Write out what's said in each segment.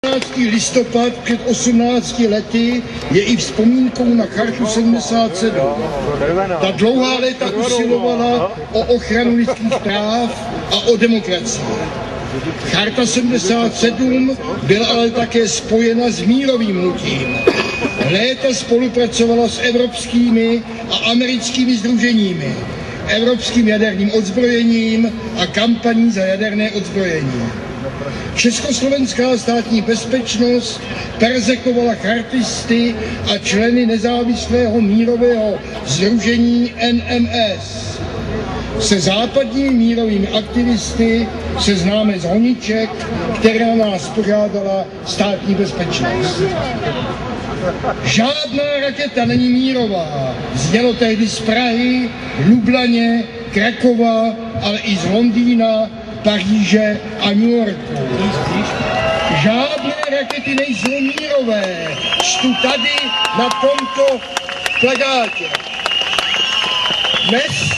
17. listopad před 18 lety je i vzpomínkou na Chartu 77. Ta dlouhá léta usilovala o ochranu lidských práv a o demokracii. Charta 77 byla ale také spojena s mírovým hnutím. Léta spolupracovala s evropskými a americkými sdruženími, evropským jaderným odzbrojením a kampaní za jaderné odzbrojení. Československá státní bezpečnost persekovala chartisty a členy nezávislého mírového sdružení NMS. Se západními mírovými aktivisty se známe z honiček, která nás pořádala státní bezpečnost. Žádná raketa není mírová. Znělo tehdy z Prahy, Lublaně, Krakova, ale i z Londýna, Paříže a New Yorku. Žádné rakety nejsou mírové. Čtu tady na tomto plakátě. Dnes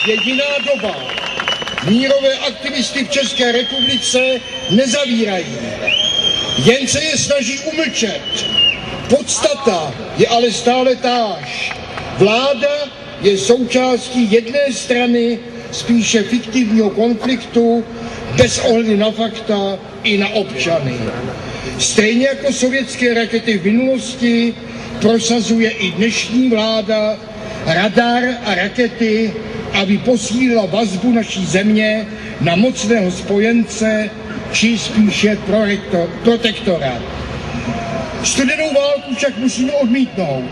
je jiná doba. Mírové aktivisty v České republice nezavírají. Jen se je snaží umlčet. Podstata je ale stále táž. Vláda je součástí jedné strany spíše fiktivního konfliktu bez ohledu na fakta i na občany. Stejně jako sovětské rakety v minulosti prosazuje i dnešní vláda radar a rakety, aby posílila vazbu naší země na mocného spojence či spíše protektora. Studenou válku však musíme odmítnout.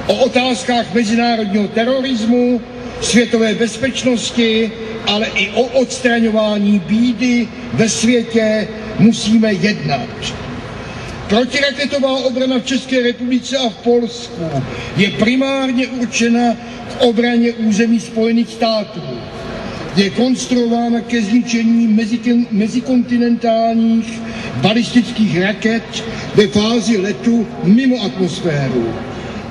O otázkách mezinárodního terorismu, světové bezpečnosti, ale i o odstraňování bídy ve světě musíme jednat. Protiraketová obrana v České republice a v Polsku je primárně určena k obraně území Spojených států. Je konstruována ke zničení mezikontinentálních balistických raket ve fázi letu mimo atmosféru.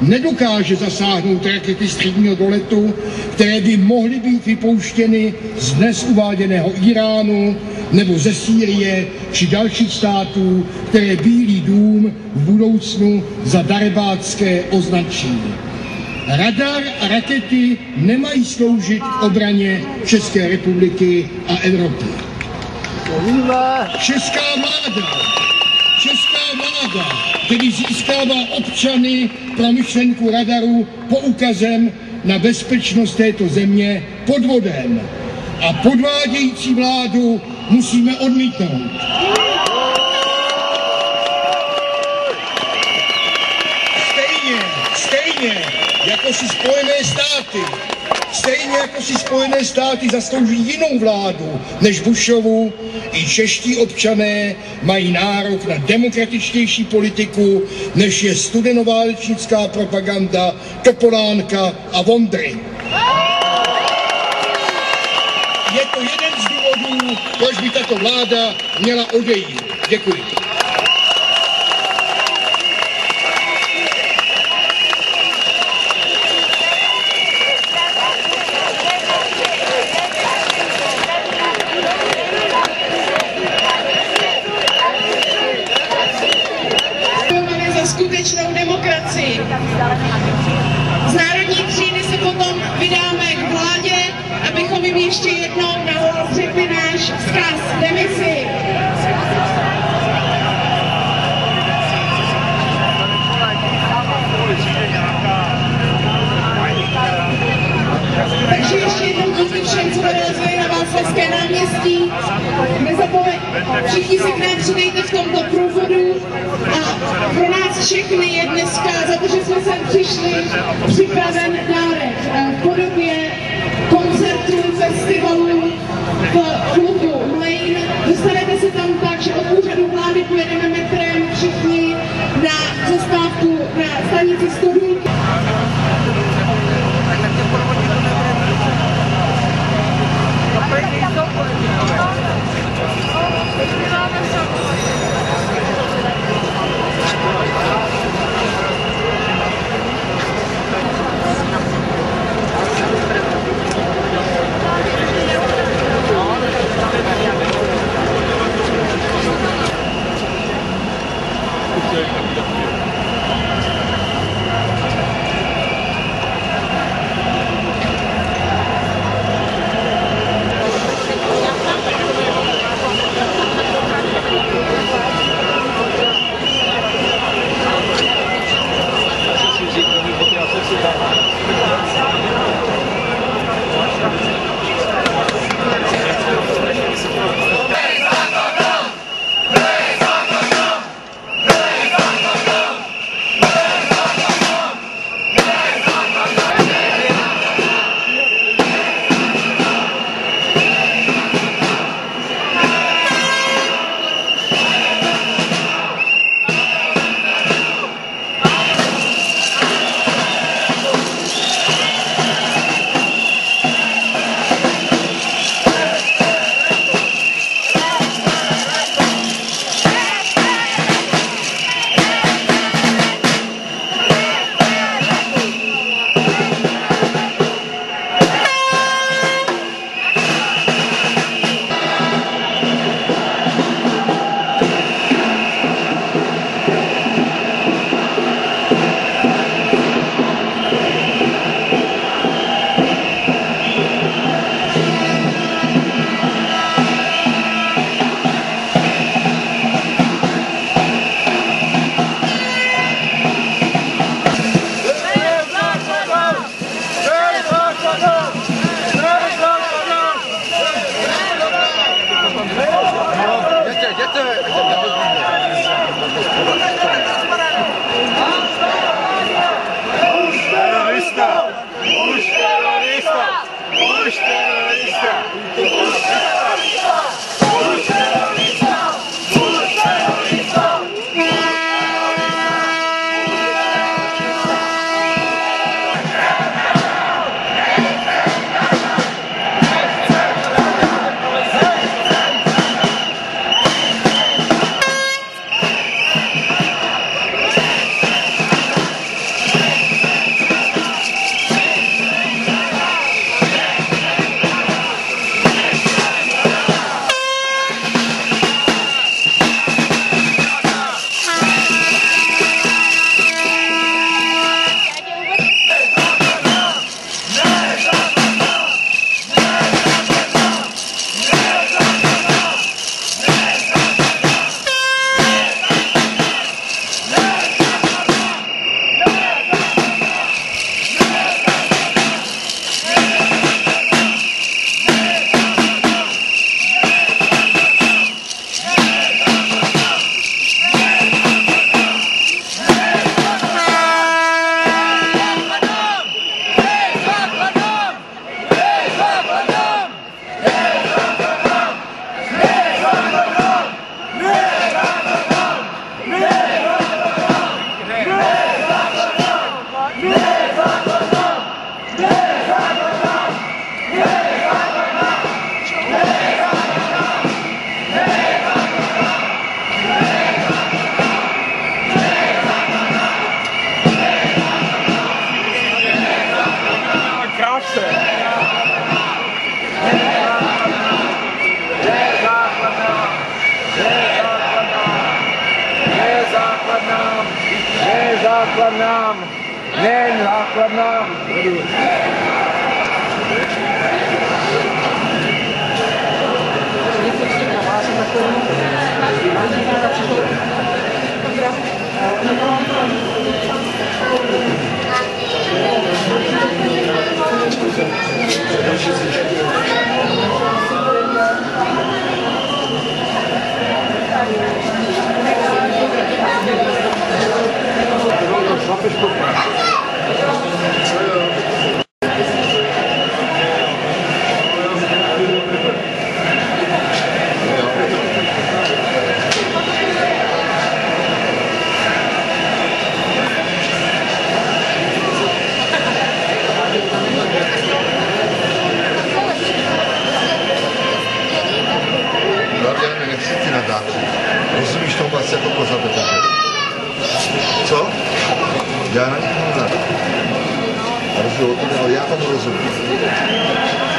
Nedokáže zasáhnout rakety středního doletu, které by mohly být vypouštěny z dnes uváděného Iránu nebo ze Sýrie či dalších států, které Bílý dům v budoucnu za darebácké označí. Radar a rakety nemají sloužit k obraně České republiky a Evropy. Česká vláda tedy získává občany pro myšlenku radaru poukazem na bezpečnost této země podvodem. A podvádějící vládu musíme odmítnout. Stejně jako si Spojené státy zaslouží jinou vládu než Bushovu, i čeští občané mají nárok na demokratičtější politiku, než je studenoválečnická propaganda Topolánka a Vondry. Je to jeden z důvodů, proč by tato vláda měla odejít. Děkuji. Skutečnou demokracii. Z Národní třídy se potom vydáme k vládě, abychom jim ještě jednou nahlas řekli náš vzkaz demisi. Takže ještě jednou díky všem, co vylezli na Václavské náměstí. Všichni se k nám přidejte v tomto průvodu a pro nás všechny je dneska, za to, že jsme sem přišli, připraven dárek v podobě koncertu, festivalu v klubu Mlejn. Dostanete se tam tak, že od úřadu vlády pojedeme metrem všichni na zastávku na stanici Studů. základnám, nejen základnám. Rozumíš tomu asi jako koza Petře? Co? Já na něj nemám. Ale já tomu rozumím.